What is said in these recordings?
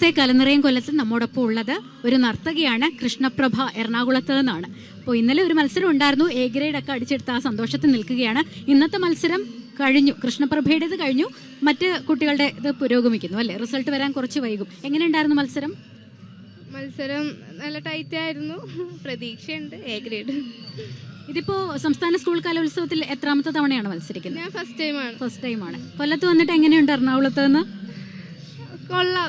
ഇന്നത്തെ കലനിറയും കൊല്ലത്തിൽ നമ്മോടൊപ്പം ഉള്ളത് ഒരു നർത്തകിയാണ്, കൃഷ്ണപ്രഭ, എറണാകുളത്ത് നിന്നാണ്. അപ്പോൾ ഇന്നലെ ഒരു മത്സരം ഉണ്ടായിരുന്നു, എ ഗ്രേഡ് ഒക്കെ അടിച്ചെടുത്ത് ആ സന്തോഷത്തിൽ നിൽക്കുകയാണ്. ഇന്നത്തെ മത്സരം കഴിഞ്ഞു, കൃഷ്ണപ്രഭയുടേത് കഴിഞ്ഞു, മറ്റ് കുട്ടികളുടെ ഇത് പുരോഗമിക്കുന്നു അല്ലേ? റിസൾട്ട് വരാൻ കുറച്ച് വൈകും. എങ്ങനെയുണ്ടായിരുന്നു മത്സരം? മത്സരം നല്ല ടൈറ്റ് ആയിരുന്നു, പ്രതീക്ഷയുണ്ട് എ ഗ്രേഡ്. ഇതിപ്പോ സംസ്ഥാന സ്കൂൾ കലോത്സവത്തിൽ എത്രാമത്തെ തവണയാണ് മത്സരിക്കുന്നത്? ഞാൻ ഫസ്റ്റ് ടൈമാണ്. കൊല്ലത്ത് വന്നിട്ട് എങ്ങനെയുണ്ട് എറണാകുളത്ത് നിന്ന്? കൊള്ളാം.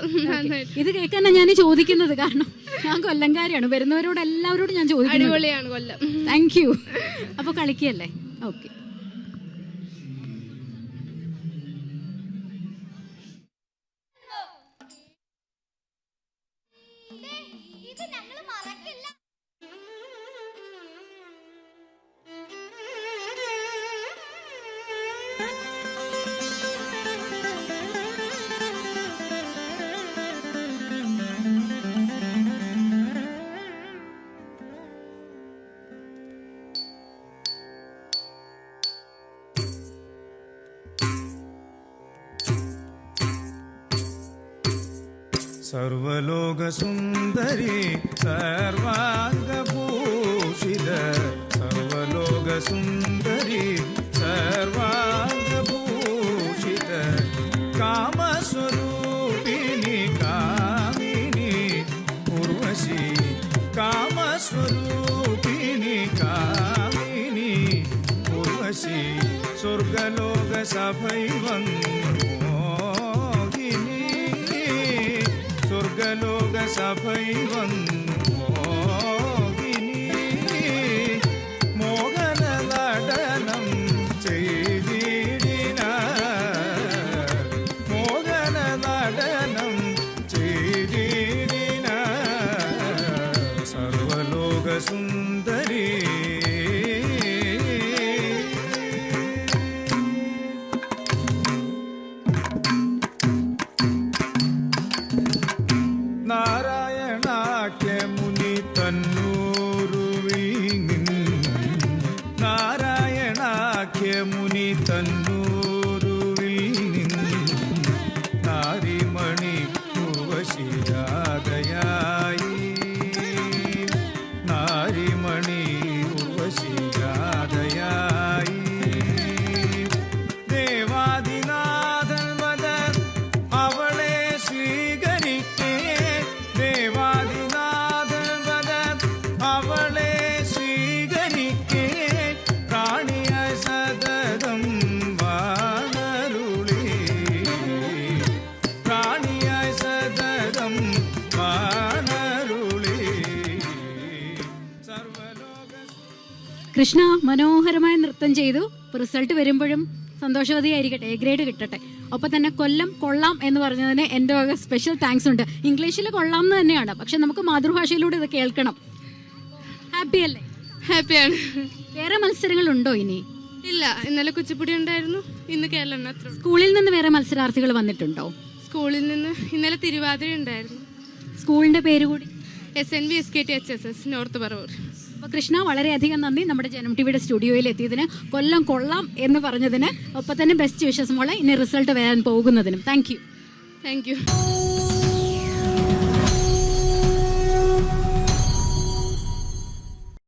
ഇത് കേൾക്കാനാ ഞാൻ ചോദിക്കുന്നത്, കാരണം ഞാൻ കൊല്ലംകാരിയാണ്. വരുന്നവരോട് എല്ലാവരോടും ഞാൻ ചോദിക്കുന്നത്. അടിപൊളിയാണ് കൊല്ലം. Thank you. അപ്പൊ കളിക്കല്ലേ? ഓക്കെ. സർവലോകസുന്ദരി സർവാംഗഭൂഷിത, സർവലോകസുന്ദരി സർവാംഗഭൂഷിത, കാമസ്വരൂപിണി കാമിനി ഉർവശി, കാമസ്വരൂപിണി കാമിനി ഉർവശി, സ്വർഗലോക സഭൈവന്നു സ്വർഗലോക സഭൈവന്നു മോഹിനി, മോഹന നടനം ചെയ്തിടിന, മോഹന നടനം ചെയ്തിടിന, സർവലോക സുന്ദരി. നാരായണാഖ്യ മുനി തന്നൂരുവിൽ നിന്ന്, നാരായണാഖ്യ മുനി തന്നൂരുവിൽ നിന്ന്, നാരിമണി ഉർവശിരാതയായി, നാരിമണി ഉർവശിരാതയായി, ദേവാദിനാഥൻ വദ അവളെ സ്വീകരിക്കേ, ദേവാദിനാഥൻ വദ അവളെ സ്വീകരിക്കേ, പ്രാണിയായ സതതം വാനരുളി, പ്രാണിയായ സതതം വാനരുളി, സർവലോക. കൃഷ്ണ മനോഹരമായ നൃത്തം ചെയ്തു. റിസൾട്ട് വരുമ്പോഴും സന്തോഷവതിയായിരിക്കട്ടെ, എ ഗ്രേഡ് കിട്ടട്ടെ. ഒപ്പം തന്നെ കൊല്ലം കൊള്ളാം എന്ന് പറഞ്ഞതിന് എൻ്റെ വക സ്പെഷ്യൽ താങ്ക്സ് ഉണ്ട്. ഇംഗ്ലീഷിൽ കൊള്ളാം എന്ന് തന്നെയാണ്, പക്ഷെ നമുക്ക് മാതൃഭാഷയിലൂടെ ഇത് കേൾക്കണം. ഹാപ്പി അല്ലേ? ഹാപ്പിയാണ്. വേറെ മത്സരങ്ങളുണ്ടോ ഇനി? ഇല്ല, ഇന്നലെ കുച്ചിപ്പുടി ഉണ്ടായിരുന്നു, ഇന്ന് കേരളം അത്ര. സ്കൂളിൽ നിന്ന് വേറെ മത്സരാർത്ഥികൾ വന്നിട്ടുണ്ടോ? സ്കൂളിൽ നിന്ന് ഇന്നലെ തിരുവാതിര ഉണ്ടായിരുന്നു. സ്കൂളിന്റെ പേര് കൂടി? SNV SKT HSS north Paravur. അപ്പോൾ കൃഷ്ണ, വളരെയധികം നന്ദി നമ്മുടെ ജനം ടിവിയുടെ സ്റ്റുഡിയോയിൽ എത്തിയതിന്, കൊല്ലം കൊള്ളാം എന്ന് പറഞ്ഞതിന്, ഒപ്പം തന്നെ ബെസ്റ്റ് വിഷസ് മോളെ ഇനി റിസൾട്ട് വരാൻ പോകുന്നതിനും. Thank you.